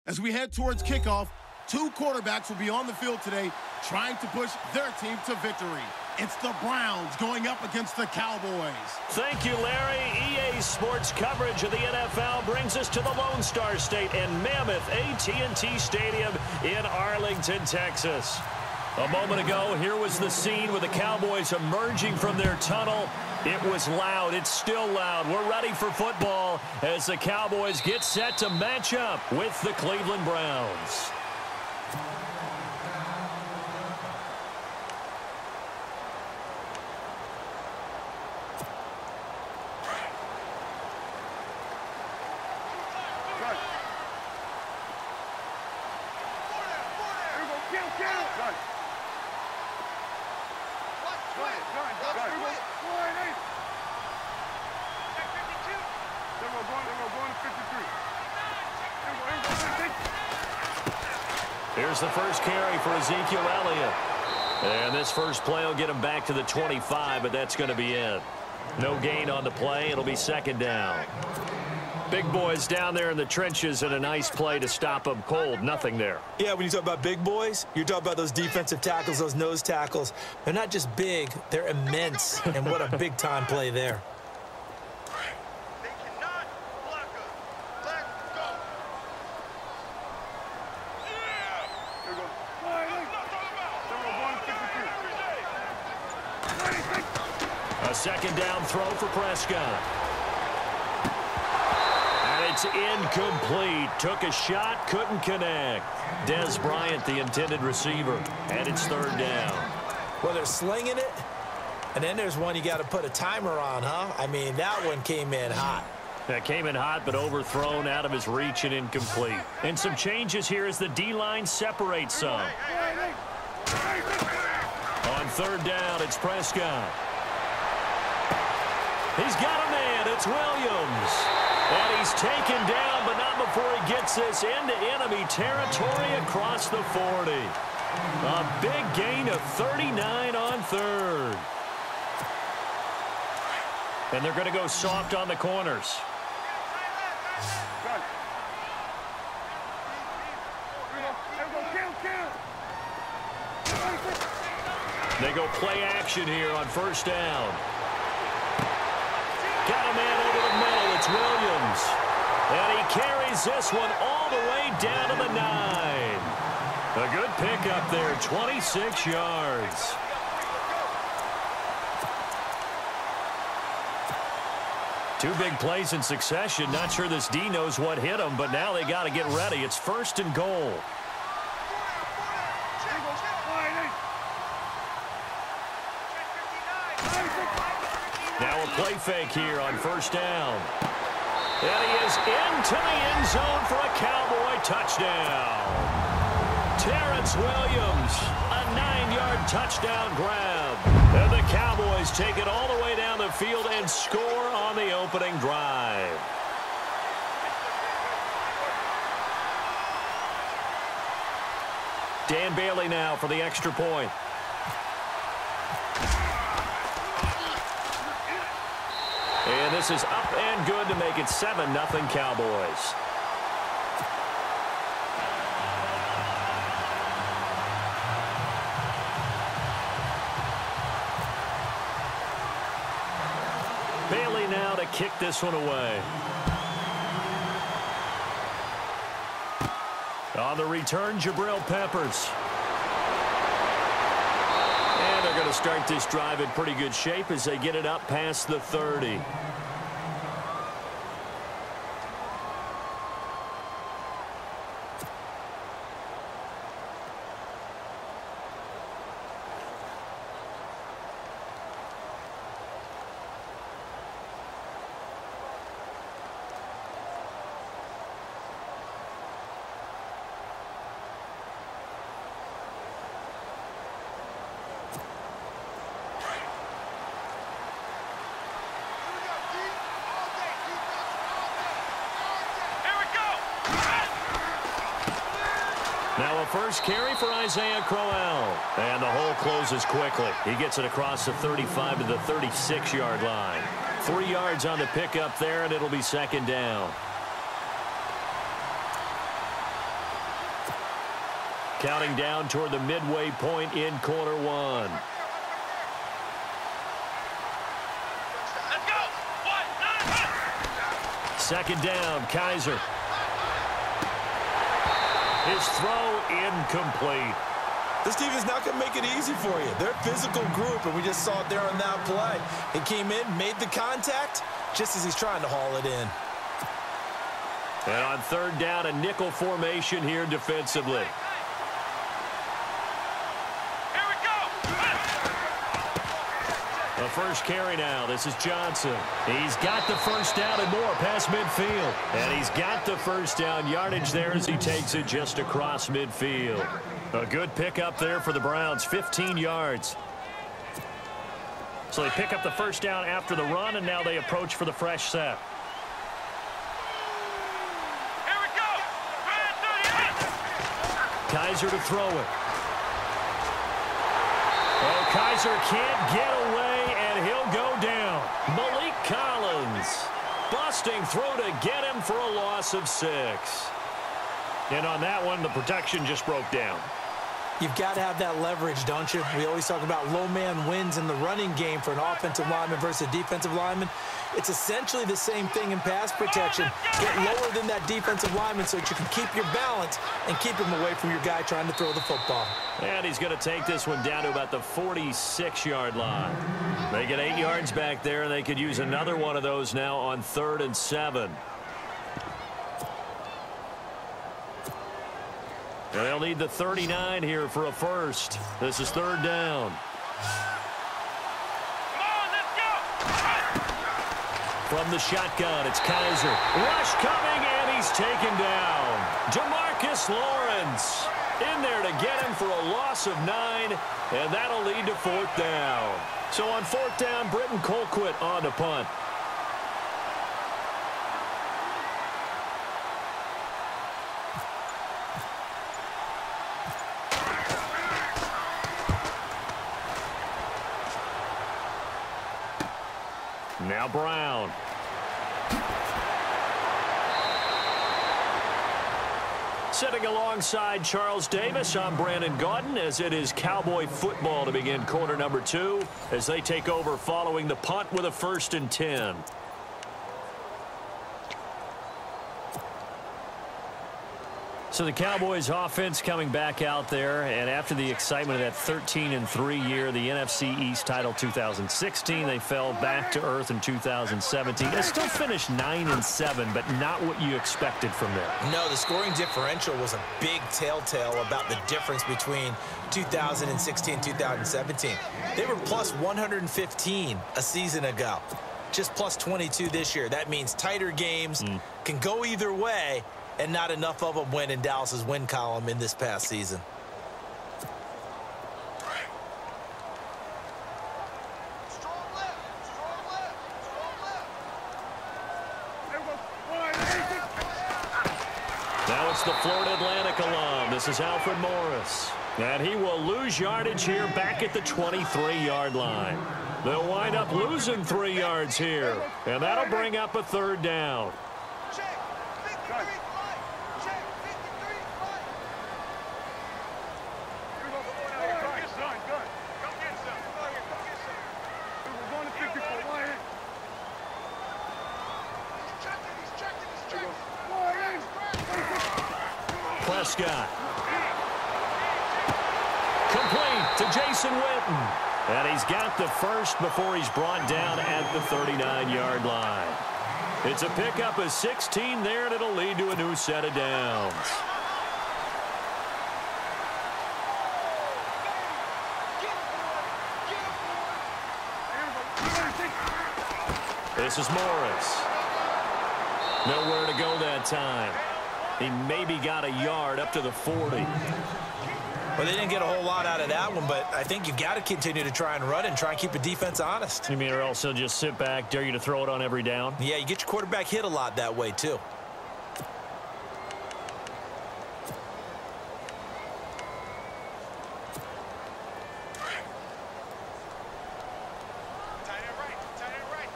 As we head towards kickoff, two quarterbacks will be on the field today trying to push their team to victory. It's the Browns going up against the Cowboys. Thank you, Larry. EA Sports coverage of the NFL brings us to the Lone Star State and Mammoth AT&T Stadium in Arlington, Texas. A moment ago, here was the scene with the Cowboys emerging from their tunnel. It was loud. It's still loud. We're ready for football as the Cowboys get set to match up with the Cleveland Browns. Here's the first carry for Ezekiel Elliott. And this first play will get him back to the 25, but that's going to be it. No gain on the play. It'll be second down. Big boys down there in the trenches, and a nice play to stop them cold. Nothing there. Yeah, when you talk about big boys, you're talking about those defensive tackles, those nose tackles. They're not just big, they're immense. And what a big-time play there. They cannot block us. Let's go. A second down throw for Prescott. And it's incomplete. Took a shot, couldn't connect. Dez Bryant, the intended receiver. And it's third down. Well, they're slinging it. And then there's one you got to put a timer on, huh? I mean, that one came in hot. That came in hot, but overthrown, out of his reach and incomplete. And some changes here as the D-line separates some. On third down, it's Prescott. He's got a man. It's Williams. And he's taken down, but not before he gets this into enemy territory across the 40. A big gain of 39 on third. And they're going to go soft on the corners. They go play action here on first down. Got a man over the middle. It's Williams. And he carries this one all the way down to the 9. A good pickup there, 26 yards. Two big plays in succession. Not sure this D knows what hit him, but now they got to get ready. It's first and goal. Now a play fake here on first down. And he is into the end zone for a Cowboy touchdown. Terrence Williams, a 9-yard touchdown grab. And the Cowboys take it all the way down the field and score on the opening drive. Dan Bailey now for the extra point. And this is up and good to make it 7-0 Cowboys. Bailey now to kick this one away. On the return, Jabril Peppers. And they're going to start this drive in pretty good shape as they get it up past the 30. Now a first carry for Isaiah Crowell. And the hole closes quickly. He gets it across the 35 to the 36-yard line. 3 yards on the pickup there, and it'll be second down. Counting down toward the midway point in quarter one. Let's go. 1, 9, Second down, Kaiser. His throw incomplete. This team is not going to make it easy for you. They're a physical group, and we just saw it there on that play. He came in, made the contact, just as he's trying to haul it in. And on third down, a nickel formation here defensively. Here we go. The first carry now. This is Johnson. He's got the first down and more past midfield. And he's got the first down yardage there as he takes it just across midfield. A good pickup there for the Browns, 15 yards. So they pick up the first down after the run, and now they approach for the fresh set. Here we go. Red 38. Kaiser to throw it. Oh, Kaiser can't get away, and he'll go down. Malik Collins busting through to get him for a loss of 6. And on that one, the protection just broke down. You've got to have that leverage, don't you? We always talk about low man wins in the running game for an offensive lineman versus a defensive lineman. It's essentially the same thing in pass protection. Get lower than that defensive lineman so that you can keep your balance and keep him away from your guy trying to throw the football. And he's going to take this one down to about the 46-yard line. They get 8 yards back there, and they could use another one of those now on 3rd and 7. And they'll need the 39 here for a first. This is 3rd down. Come on, let's go. From the shotgun, it's Kaiser. Rush coming, and he's taken down. Demarcus Lawrence in there to get him for a loss of 9, and that'll lead to 4th down. So on 4th down, Britton Colquitt on to punt. Now Brown. Sitting alongside Charles Davis, I'm Brandon Gaudin, as it is Cowboy football to begin quarter number 2 as they take over following the punt with a 1st and 10. So the Cowboys offense coming back out there, and after the excitement of that 13-3 year, the NFC East title 2016, they fell back to earth in 2017. They still finished 9-7, but not what you expected from them. No, the scoring differential was a big telltale about the difference between 2016 and 2017. They were plus 115 a season ago, just plus 22 this year. That means tighter games can go either way, and not enough of them went in Dallas's win column in this past season. Strong left. Strong left. Strong left. Now it's the Florida Atlantic alum. This is Alfred Morris. And he will lose yardage here back at the 23-yard line. They'll wind up losing 3 yards here. And that'll bring up a 3rd down. Check. 53 flight. Check. 53 flight. Here we go. Get some. Good. Come get some. Come get some. We're going to 54. Wyatt. He's checking. He's checking. Prescott. Complete to Jason Witten. And he's got the first before he's brought down at the 39-yard line. It's a pickup of 16 there, and it'll lead to a new set of downs. This is Morris. Nowhere to go that time. He maybe got a yard up to the 40. Well, they didn't get a whole lot out of that one, but I think you've got to continue to try and run and try and keep the defense honest. You mean, or else he'll just sit back, dare you to throw it on every down? Yeah, you get your quarterback hit a lot that way, too. Tight end right. Tight end right.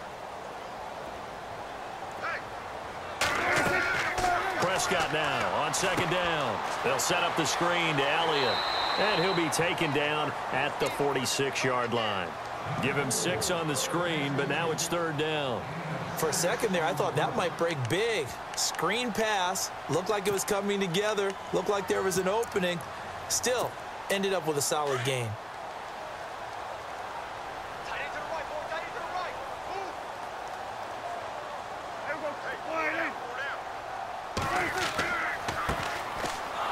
Prescott now on second down. They'll set up the screen to Elliott, and he'll be taken down at the 46-yard line. Give him 6 on the screen, but now it's third down. For a second there, I thought that might break big. Screen pass, looked like it was coming together, looked like there was an opening. Still, ended up with a solid gain.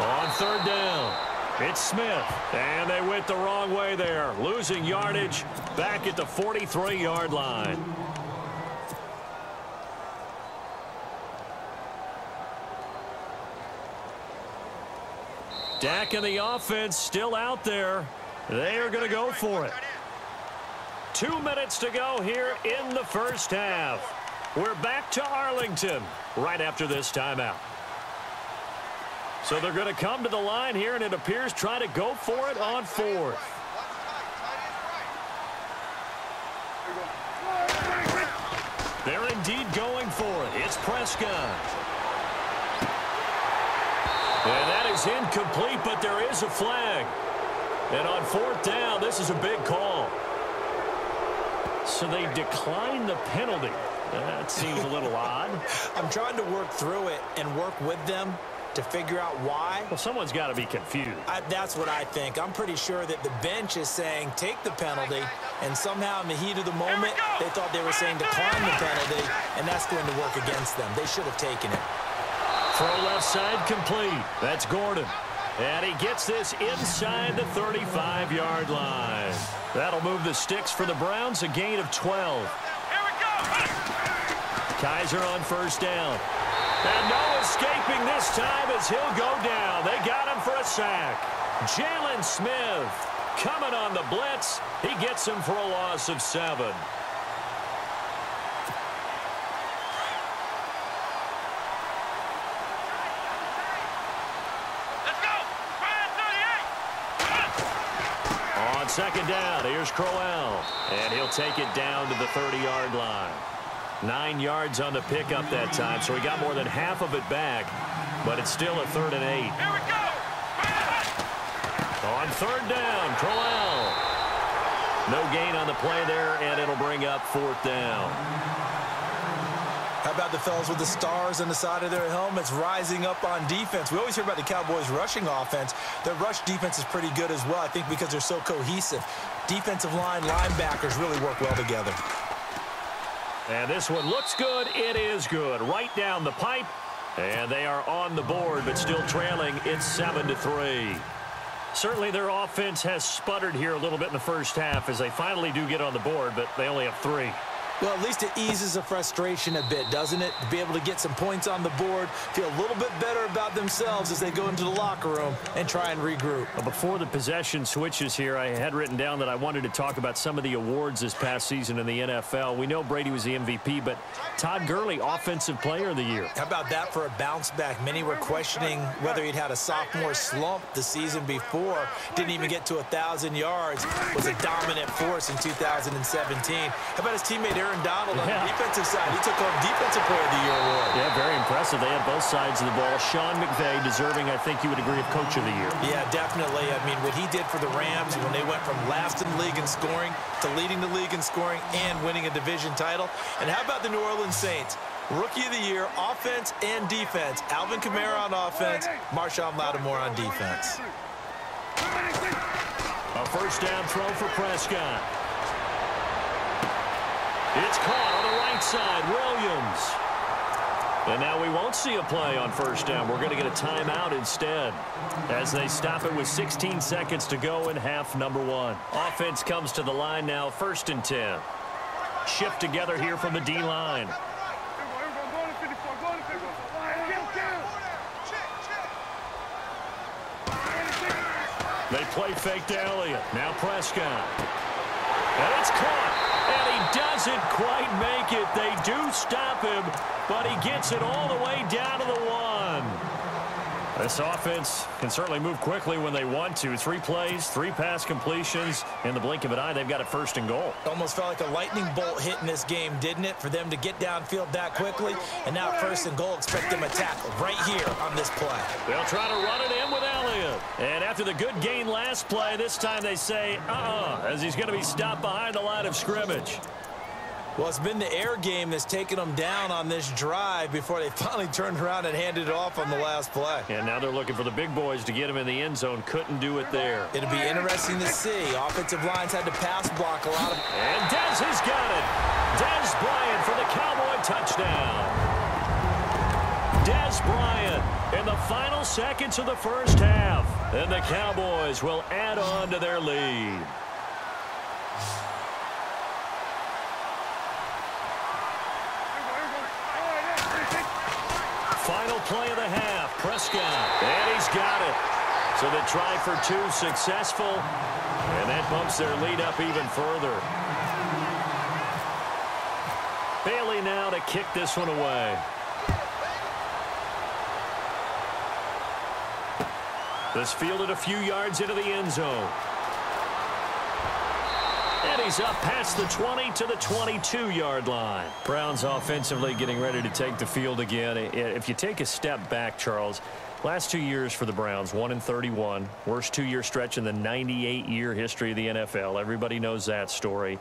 On third down, it's Smith, and they went the wrong way there, losing yardage back at the 43-yard line. Dak and the offense still out there. They are going to go for it. 2 minutes to go here in the first half. We're back to Arlington right after this timeout. So they're going to come to the line here, and it appears try to go for it on fourth. They're indeed going for it. It's Prescott. And that is incomplete, but there is a flag. And on fourth down, this is a big call. So they decline the penalty. That seems a little odd. I'm trying to work through it and work with them to figure out why. Well, someone's got to be confused. That's what I think. I'm pretty sure that the bench is saying take the penalty, and somehow in the heat of the moment, they thought they were saying decline the penalty, and that's going to work against them. They should have taken it. Throw left side complete. That's Gordon. And he gets this inside the 35-yard line. That'll move the sticks for the Browns, a gain of 12. Here we go. Kaiser on first down. And no escaping this time as he'll go down. They got him for a sack. Jalen Smith coming on the blitz. He gets him for a loss of 7. On second down, here's Crowell. And he'll take it down to the 30-yard line. 9 yards on the pickup that time, so he got more than half of it back, but it's still a 3rd and 8. Here we go. On third down, Crowell. No gain on the play there, and it'll bring up 4th down. How about the fellas with the stars on the side of their helmets rising up on defense? We always hear about the Cowboys' rushing offense. Their rush defense is pretty good as well, I think, because they're so cohesive. Defensive line, linebackers really work well together. And this one looks good. It is good. Right down the pipe. And they are on the board, but still trailing. It's 7-3. Certainly their offense has sputtered here a little bit in the first half as they finally do get on the board, but they only have 3. Well, at least it eases the frustration a bit, doesn't it? To be able to get some points on the board, feel a little bit better about themselves as they go into the locker room and try and regroup. Before the possession switches here, I had written down that I wanted to talk about some of the awards this past season in the NFL. We know Brady was the MVP, but Todd Gurley, Offensive Player of the Year. How about that for a bounce back? Many were questioning whether he'd had a sophomore slump the season before. Didn't even get to 1,000 yards. Was a dominant force in 2017. How about his teammate Aaron Donald on the defensive side? He took home Defensive Player of the Year award. Yeah, very impressive. They had both sides of the ball. Sean McVay deserving, I think you would agree, of Coach of the Year. Yeah, definitely. I mean, what he did for the Rams when they went from last in the league in scoring to leading the league in scoring and winning a division title. And how about the New Orleans Saints? Rookie of the Year, offense and defense. Alvin Kamara on offense, Marshawn Lattimore on defense. A first down throw for Prescott. It's caught on the right side, Williams. And now we won't see a play on first down. We're going to get a timeout instead as they stop it with 16 seconds to go in half number 1. Offense comes to the line now, 1st and 10. Shift together here from the D-line. They play fake to Elliott. Now Prescott. And it's caught. And he doesn't quite make it. They do stop him, but he gets it all the way down to the 1. This offense can certainly move quickly when they want to. 3 plays, 3 pass completions. In the blink of an eye, they've got it 1st and goal. Almost felt like a lightning bolt hit in this game, didn't it? For them to get downfield that quickly. And now 1st and goal, expect them to tackle right here on this play. They'll try to run it in with Elliott. And after the good gain last play, this time they say, as he's going to be stopped behind the line of scrimmage. Well, it's been the air game that's taken them down on this drive before they finally turned around and handed it off on the last play. And now they're looking for the big boys to get him in the end zone. Couldn't do it there. It'll be interesting to see. Offensive lines had to pass block a lot of... And Dez has got it. Dez Bryant for the Cowboy touchdown. Dez Bryant in the final seconds of the 1st half. And the Cowboys will add on to their lead. Final play of the half. Prescott. And he's got it. So the try for 2 successful. And that bumps their lead up even further. Bailey now to kick this one away. This fielded a few yards into the end zone. And he's up past the 20 to the 22-yard line. Browns offensively getting ready to take the field again. If you take a step back, Charles, last 2 years for the Browns, 1-31, worst 2-year stretch in the 98-year history of the NFL. Everybody knows that story.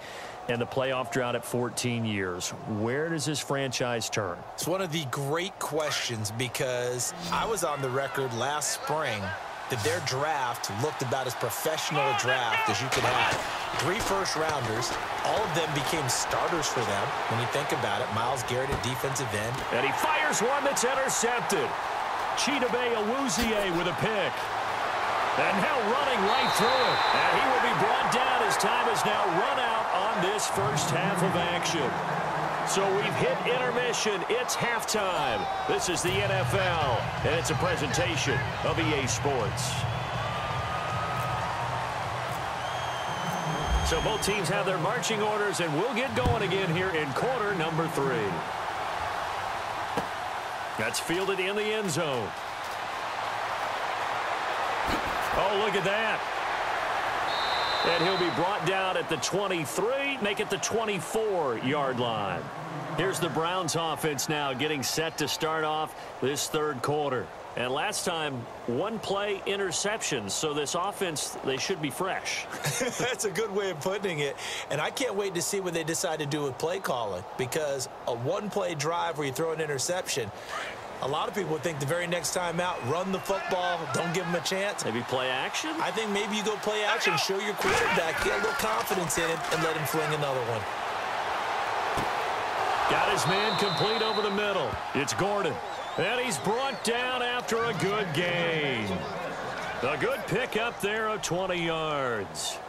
And the playoff drought at 14 years. Where does this franchise turn? It's one of the great questions because I was on the record last spring that their draft looked about as professional a draft as you could have. 3 first-rounders, all of them became starters for them. When you think about it, Myles Garrett at defensive end. And he fires one that's intercepted. Chidobe Awuzie with a pick. And now running right through it. And he will be brought down as time is now run out on this 1st half of action. So we've hit intermission. It's halftime. This is the NFL, and it's a presentation of EA Sports. So both teams have their marching orders, and we'll get going again here in quarter number 3. That's fielded in the end zone. Oh, look at that. And he'll be brought down at the 23, make it the 24-yard line. Here's the Browns offense now getting set to start off this 3rd quarter. And last time, 1 play interception. So this offense, they should be fresh. That's a good way of putting it. And I can't wait to see what they decide to do with play calling. Because a 1-play drive where you throw an interception, a lot of people would think the very next time out, run the football, don't give them a chance. Maybe play action? I think maybe you go play action, show your quarterback, get a little confidence in him, and let him fling another one. Got his man complete over the middle. It's Gordon. And he's brought down after a good gain. A good pickup there of 20 yards.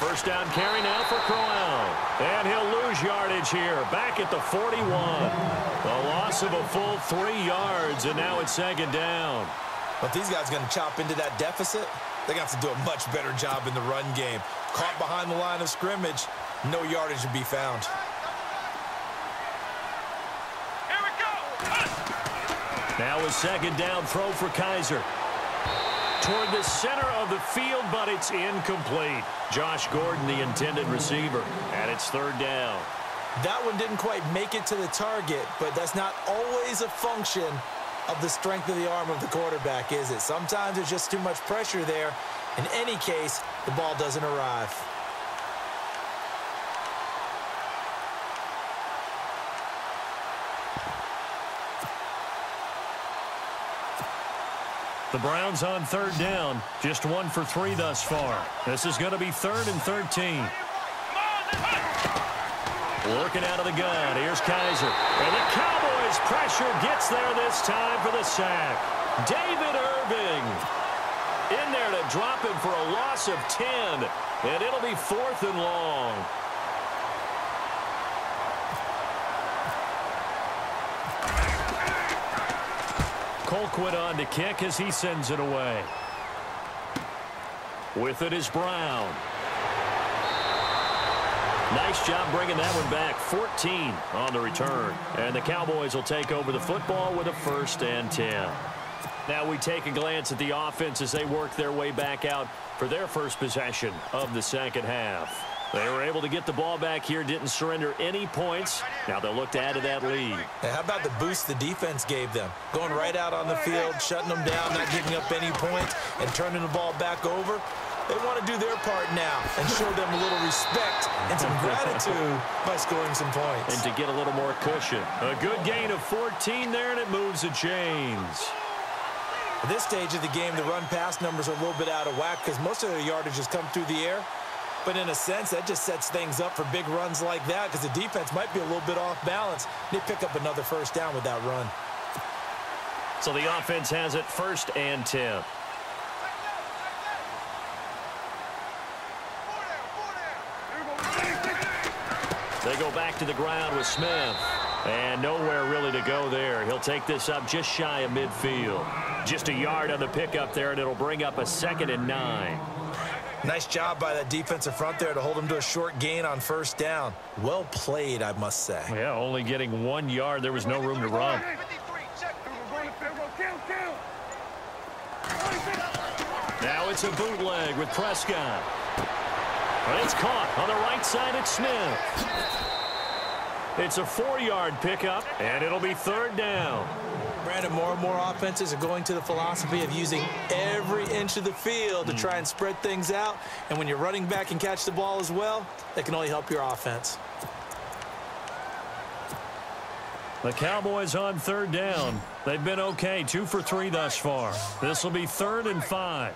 First down carry now for Crowell. And he'll lose yardage here. Back at the 41. A loss of a full 3 yards, and now it's 2nd down. But these guys are going to chop into that deficit. They're going to have to do a much better job in the run game. Caught behind the line of scrimmage, no yardage to be found. Here we go. Now a 2nd down throw for Kaiser. Toward the center of the field, but it's incomplete. Josh Gordon, the intended receiver, and it's 3rd down. That one didn't quite make it to the target, but that's not always a function of the strength of the arm of the quarterback, is it? Sometimes there's just too much pressure there. In any case, the ball doesn't arrive. The Browns on 3rd down, just 1 for 3 thus far. This is going to be 3rd and 13. Working out of the gun. Here's Kaiser. And the Cowboys pressure gets there this time for the sack. David Irving in there to drop him for a loss of 10. And it'll be 4th and long. Colquitt on to kick as he sends it away. With it is Brown. Nice job bringing that one back. 14 on the return. And the Cowboys will take over the football with a 1st and 10. Now we take a glance at the offense as they work their way back out for their first possession of the second half. They were able to get the ball back here, didn't surrender any points. Now they'll look to add to that lead. Hey, how about the boost the defense gave them? Going right out on the field, shutting them down, not giving up any points, and turning the ball back over. They want to do their part now and show them a little respect and some gratitude by scoring some points. And to get a little more cushion. A good gain of 14 there, and it moves the chains. At this stage of the game, the run-pass numbers are a little bit out of whack because most of their yardage has come through the air. But in a sense, that just sets things up for big runs like that because the defense might be a little bit off balance. They pick up another 1st down with that run. So the offense has it 1st and 10. They go back to the ground with Smith. And nowhere really to go there. He'll take this up just shy of midfield. Just a yard on the pickup there, and it'll bring up a 2nd and 9. Nice job by that defensive front there to hold him to a short gain on 1st down. Well played, I must say. Yeah, only getting 1 yard. There was no room to run. Now it's a bootleg with Prescott. But it's caught on the right side at Smith. It's a 4-yard pickup, and it'll be 3rd down. Brandon, more and more offenses are going to the philosophy of using every inch of the field to try and spread things out. And when you're running back and catch the ball as well, that can only help your offense. The Cowboys on 3rd down. They've been okay, 2 for 3 thus far. This will be 3rd and 5.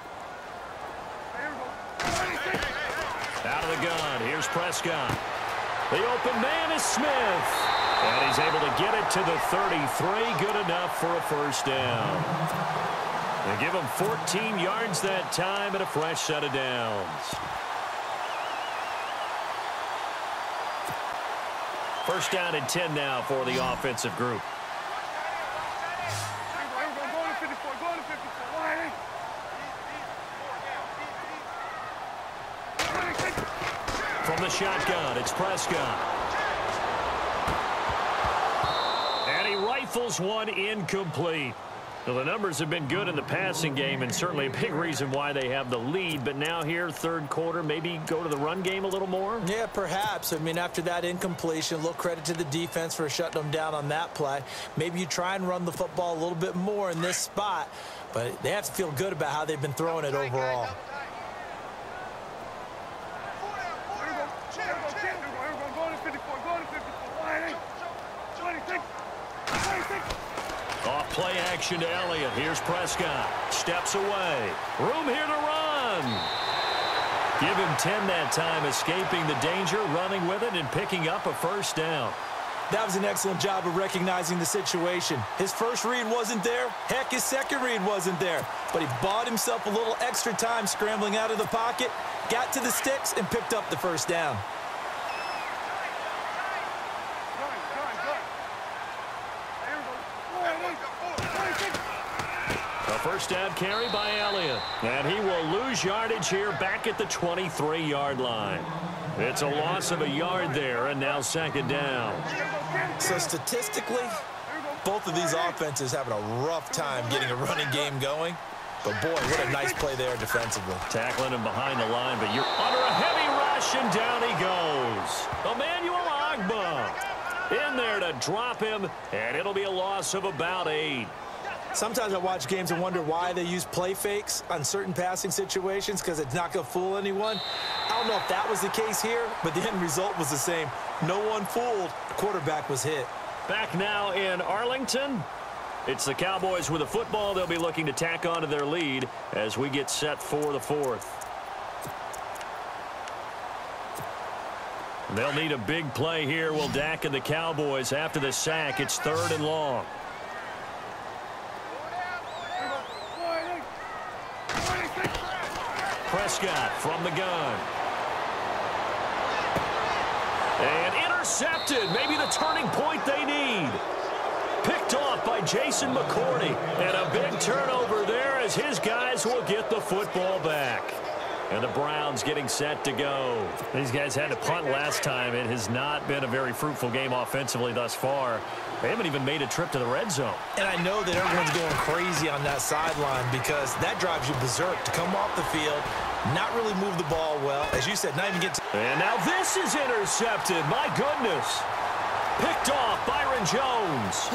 Out of the gun, here's Prescott. The open man is Smith. And he's able to get it to the 33. Good enough for a 1st down. They give him 14 yards that time and a fresh set of downs. 1st down and 10 now for the offensive group. From the shotgun, it's Prescott. And he rifles one incomplete. Well, the numbers have been good in the passing game and certainly a big reason why they have the lead. But now here, 3rd quarter, maybe go to the run game a little more? Yeah, perhaps. I mean, after that incompletion, a little credit to the defense for shutting them down on that play. Maybe you try and run the football a little bit more in this spot. But they have to feel good about how they've been throwing it overall. Off play action to Elliott. Here's Prescott. Steps away. Room here to run. Give him 10 that time, escaping the danger, running with it, and picking up a 1st down. That was an excellent job of recognizing the situation. His first read wasn't there. Heck, his second read wasn't there. But he bought himself a little extra time scrambling out of the pocket, got to the sticks, and picked up the 1st down. A 1st down carry by Elliott. And he will lose yardage here back at the 23-yard line. It's a loss of a yard there, and now 2nd down. So statistically, both of these offenses having a rough time getting a running game going. But, boy, what a nice play there defensively. Tackling him behind the line, but you're under a heavy rush, and down he goes. Emmanuel Ogbah in there to drop him, and it'll be a loss of about 8. Sometimes I watch games and wonder why they use play fakes on certain passing situations because it's not going to fool anyone. I don't know if that was the case here, but the end result was the same. No one fooled. The quarterback was hit. Back now in Arlington. It's the Cowboys with a football. They'll be looking to tack on to their lead as we get set for the 4th. They'll need a big play here. Will Dak and the Cowboys after the sack. It's 3rd and long. Prescott from the gun. And intercepted. Maybe the turning point they need. Picked off by Jason McCourty. And a big turnover there as his guys will get the football back. And the Browns getting set to go. These guys had to punt last time. It has not been a very fruitful game offensively thus far. They haven't even made a trip to the red zone. And I know that everyone's going crazy on that sideline because that drives you berserk to come off the field, not really move the ball well. As you said, not even get to... And now this is intercepted. My goodness. Picked off Byron Jones.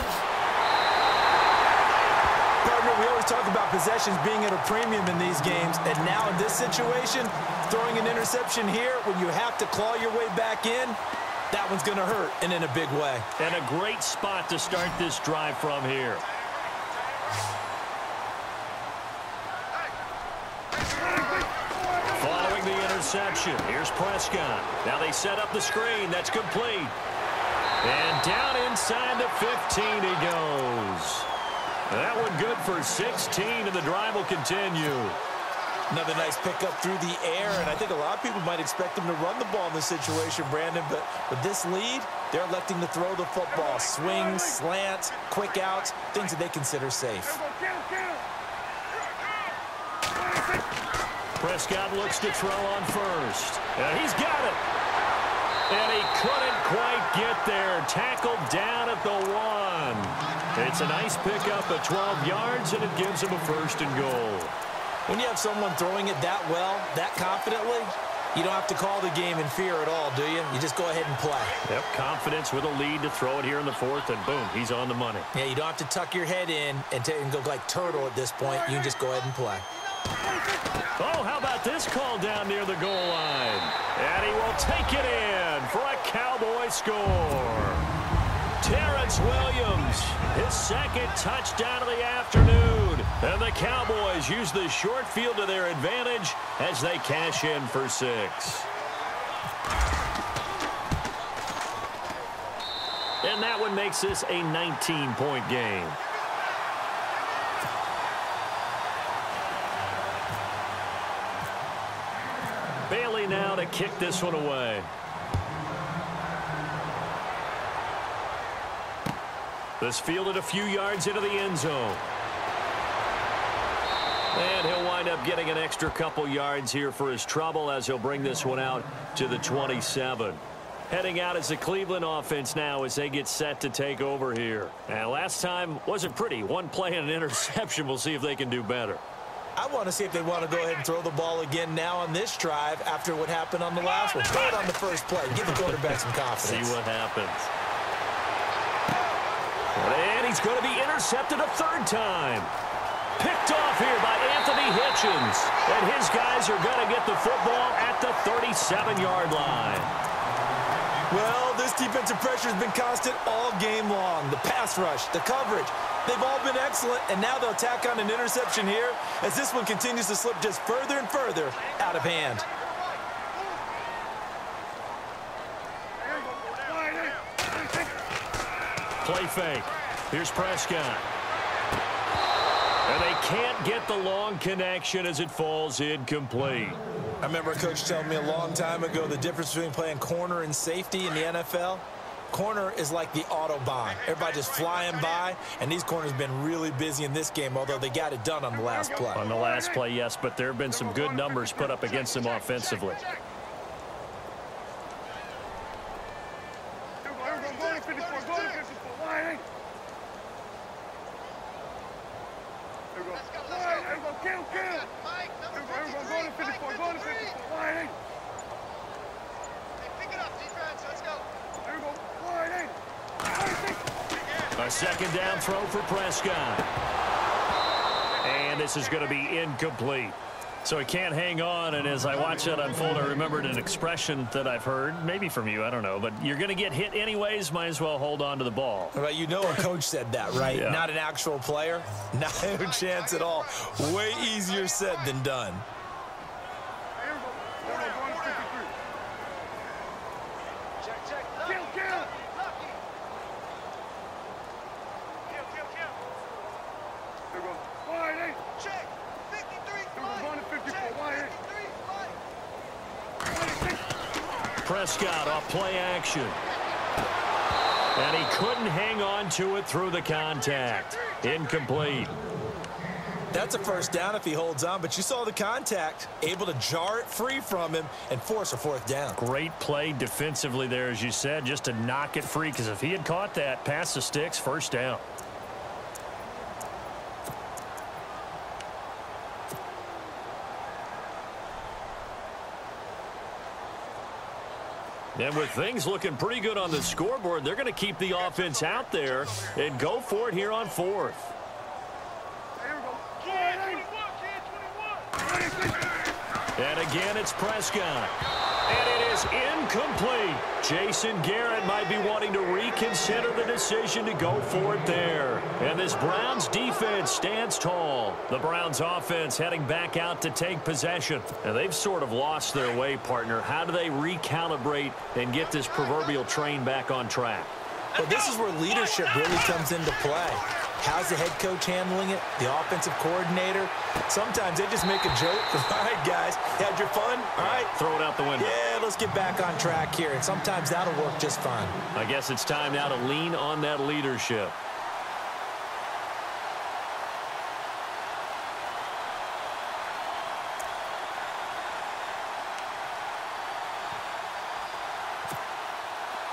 Partner, we always talk about possessions being at a premium in these games, and now in this situation, throwing an interception here when you have to claw your way back in, that one's going to hurt, and in a big way. And a great spot to start this drive from here. Following the interception, here's Prescott. Now they set up the screen. That's complete. And down inside the 15 he goes. That one good for 16, and the drive will continue. Another nice pickup through the air, and I think a lot of people might expect them to run the ball in this situation, Brandon, but with this lead, they're electing to throw the football. Swings, slants, quick outs, things that they consider safe. Prescott looks to throw on first. And he's got it. And he couldn't quite get there. Tackled down at the 1. It's a nice pickup at 12 yards, and it gives him a 1st and goal. When you have someone throwing it that well, that confidently, you don't have to call the game in fear at all, do you? You just go ahead and play. Yep, confidence with a lead to throw it here in the 4th, and boom, he's on the money. Yeah, you don't have to tuck your head in and go like turtle at this point. You can just go ahead and play. Oh, how about this call down near the goal line? And he will take it in for a Cowboy score. Terrence Williams, his 2nd touchdown of the afternoon. And the Cowboys use the short field to their advantage as they cash in for 6. And that one makes this a 19-point game. Bailey now to kick this one away. This fielded a few yards into the end zone. And he'll wind up getting an extra couple yards here for his trouble as he'll bring this one out to the 27. Heading out is the Cleveland offense now as they get set to take over here. And last time wasn't pretty. One play and an interception. We'll see if they can do better. I want to see if they want to go ahead and throw the ball again now on this drive after what happened on the last one. Throw it on the first play. Give the quarterback some confidence. See what happens. And he's going to be intercepted a 3rd time. Picked off here by Anthony Hitchens. And his guys are going to get the football at the 37-yard line. Well, this defensive pressure has been constant all game long. The pass rush, the coverage, they've all been excellent, and now they'll tack on an interception here as this one continues to slip just further and further out of hand. Play fake. Here's Prescott. And they can't get the long connection as it falls incomplete. I remember a coach telling me a long time ago the difference between playing corner and safety in the NFL. Corner is like the Autobahn. Everybody just flying by, and these corners have been really busy in this game, although they got it done on the last play. On the last play, yes, but there have been some good numbers put up against them offensively. A 2nd down throw for Prescott. And this is going to be incomplete. So he can't hang on, and as I watch that unfold, I remembered an expression that I've heard, maybe from you, I don't know, but you're going to get hit anyways, might as well hold on to the ball. Well, you know a coach said that, right? Yeah. Not an actual player. Not a chance at all. Way easier said than done. Prescott off play action. And he couldn't hang on to it through the contact. Incomplete. That's a first down if he holds on, but you saw the contact. Able to jar it free from him and force a fourth down. Great play defensively there, as you said, just to knock it free, because if he had caught that, pass the sticks, first down. And with things looking pretty good on the scoreboard, they're going to keep the offense out there and go for it here on fourth. And again, it's Prescott. And it is incomplete. Jason Garrett might be wanting to reconsider the decision to go for it there. And this Browns defense stands tall. The Browns offense heading back out to take possession. And they've sort of lost their way, partner. How do they recalibrate and get this proverbial train back on track? But this is where leadership really comes into play. How's the head coach handling it? The offensive coordinator? Sometimes they just make a joke. All right, guys, had your fun? All right. Throw it out the window. Yeah, let's get back on track here. And sometimes that'll work just fine. I guess it's time now to lean on that leadership.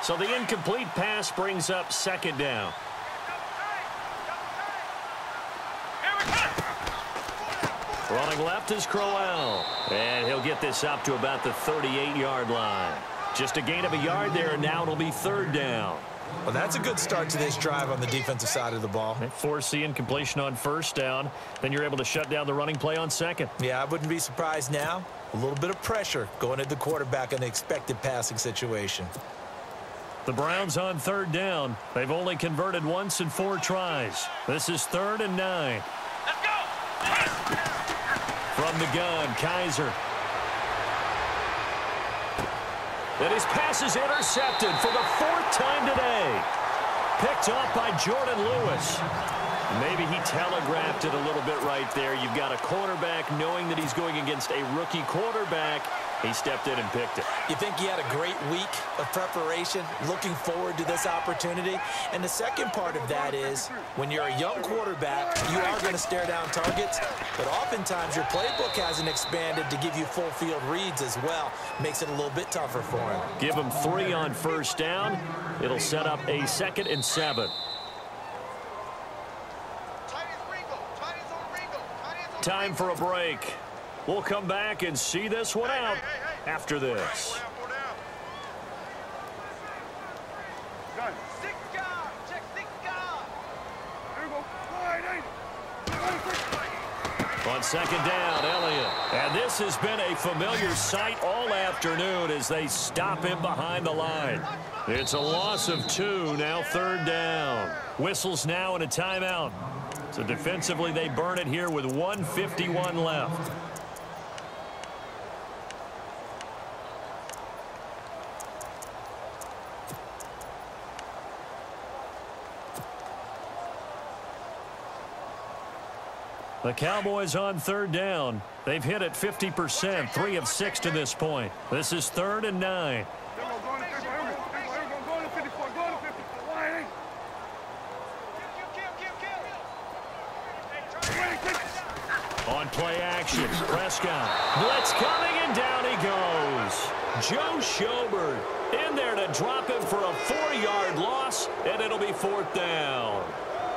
So the incomplete pass brings up second down. Running left is Crowell. And he'll get this up to about the 38-yard line. Just a gain of a yard there, and now it'll be third down. Well, that's a good start to this drive on the defensive side of the ball. They force the incompletion on first down. Then you're able to shut down the running play on second. Yeah, I wouldn't be surprised now. A little bit of pressure going at the quarterback in the expected passing situation. The Browns on third down. They've only converted once in 4 tries. This is 3rd and 9. Let's go! From the gun, Kaiser. And his pass is intercepted for the 4th time today. Picked off by Jordan Lewis. Maybe he telegraphed it a little bit right there. You've got a quarterback knowing that he's going against a rookie quarterback. He stepped in and picked it. You think he had a great week of preparation, looking forward to this opportunity? And the second part of that is, when you're a young quarterback, you are going to stare down targets, but oftentimes your playbook hasn't expanded to give you full field reads as well. Makes it a little bit tougher for him. Give him 3 on first down. It'll set up a 2nd and 7. Time for a break. We'll come back and see this one out after this. On second down, Elliott. And this has been a familiar sight all afternoon as they stop him behind the line. It's a loss of 2, now 3rd down. Whistles now and a timeout. So defensively, they burn it here with 1:51 left. The Cowboys on 3rd down. They've hit it 50%, 3 of 6 to this point. This is 3rd and 9. On play action, Prescott. Blitz coming, and down he goes. Joe Schobert in there to drop him for a 4-yard loss, and it'll be 4th down.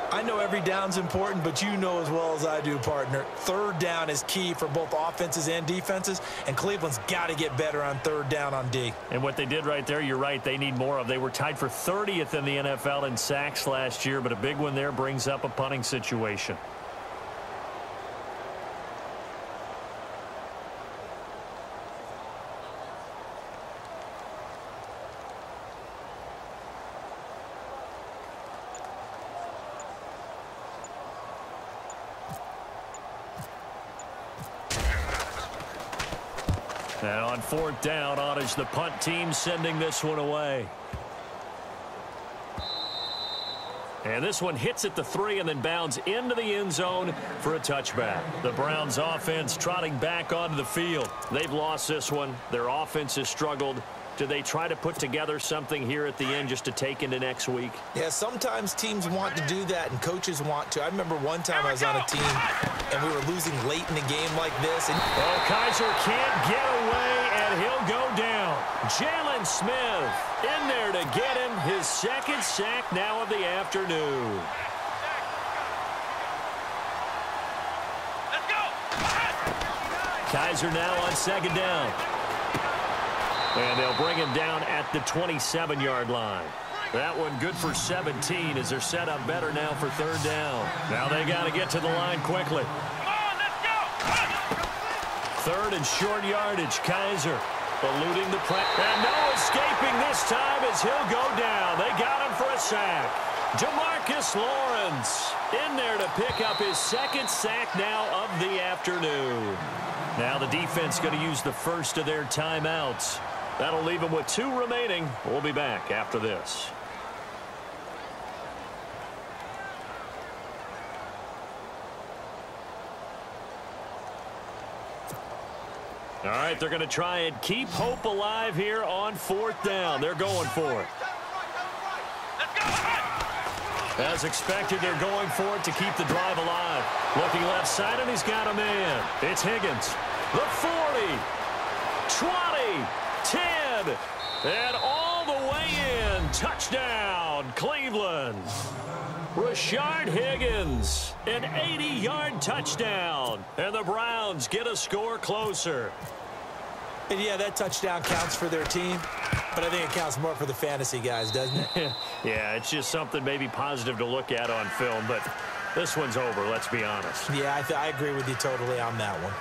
I know every down's important, but you know as well as I do, partner, 3rd down is key for both offenses and defenses, and Cleveland's got to get better on 3rd down on D. And what they did right there, you're right, they need more of. They were tied for 30th in the NFL in sacks last year, but a big one there brings up a punting situation. And on 4th down, on is the punt team sending this one away. And this one hits at the 3 and then bounds into the end zone for a touchback. The Browns offense trotting back onto the field. They've lost this one. Their offense has struggled. Do they try to put together something here at the end just to take into next week? Yeah, sometimes teams want to do that and coaches want to. I remember one time I was on a team and we were losing late in a game like this. And oh, Kaiser can't get away, and he'll go down. Jalen Smith in there to get him his second sack now of the afternoon. Let's go. Kaiser now on second down. And they'll bring him down at the 27-yard line. That one good for 17 as they're set up better now for third down. Now they got to get to the line quickly. Come on, let's go. Third and short yardage. Kaiser eluding the play. And no escaping this time as he'll go down. They got him for a sack. Demarcus Lawrence in there to pick up his second sack now of the afternoon. Now the defense going to use the first of their timeouts. That'll leave them with 2 remaining. We'll be back after this. All right, they're going to try and keep hope alive here on fourth down. They're going for it. As expected, they're going for it to keep the drive alive. Looking left side, and he's got a man. It's Higgins. The 40, 20, 10, and all the way in. Touchdown, Cleveland. Rashard Higgins, an 80-yard touchdown. And the Browns get a score closer. And yeah, that touchdown counts for their team, but I think it counts more for the fantasy guys, doesn't it? Yeah, it's just something maybe positive to look at on film, but this one's over, let's be honest. Yeah, I agree with you totally on that one.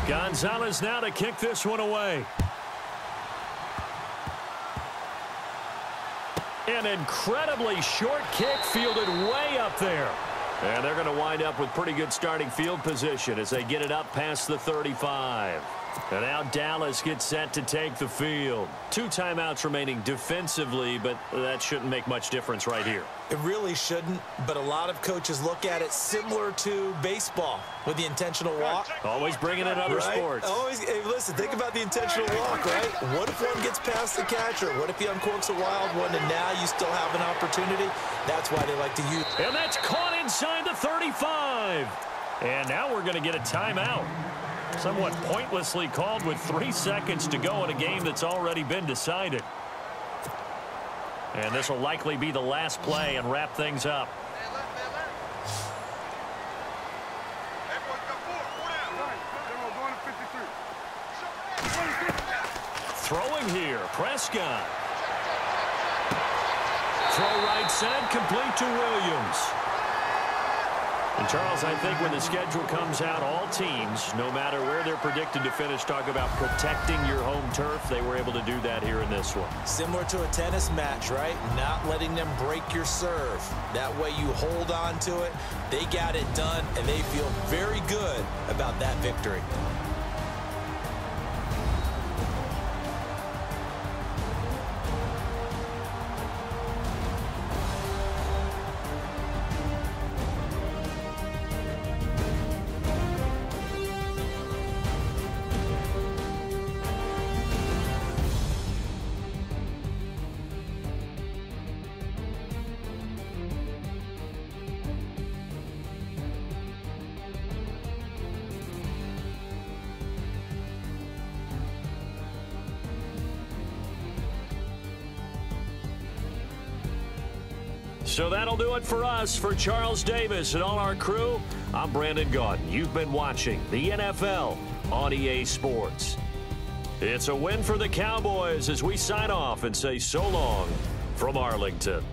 Gonzalez now to kick this one away. An incredibly short kick fielded way up there. And they're going to wind up with pretty good starting field position as they get it up past the 35. And now Dallas gets set to take the field. 2 timeouts remaining defensively, but that shouldn't make much difference right here. It really shouldn't, but a lot of coaches look at it similar to baseball with the intentional walk. Always bringing in other sports. Always, hey, listen, think about the intentional walk, right? What if one gets past the catcher? What if he uncorks a wild one and now you still have an opportunity? That's why they like to use. And that's caught inside the 35. And now we're going to get a timeout. Somewhat pointlessly called with 3 seconds to go in a game that's already been decided. And this will likely be the last play and wrap things up. Throwing here, Prescott. Throw right side, complete to Williams. And Charles, I think when the schedule comes out, all teams, no matter where they're predicted to finish, talk about protecting your home turf. They were able to do that here in this one. Similar to a tennis match, right? Not letting them break your serve. That way you hold on to it. They got it done, and they feel very good about that victory. So that'll do it for us. For Charles Davis and all our crew, I'm Brandon Gaudin. You've been watching the NFL on EA Sports. It's a win for the Cowboys as we sign off and say so long from Arlington.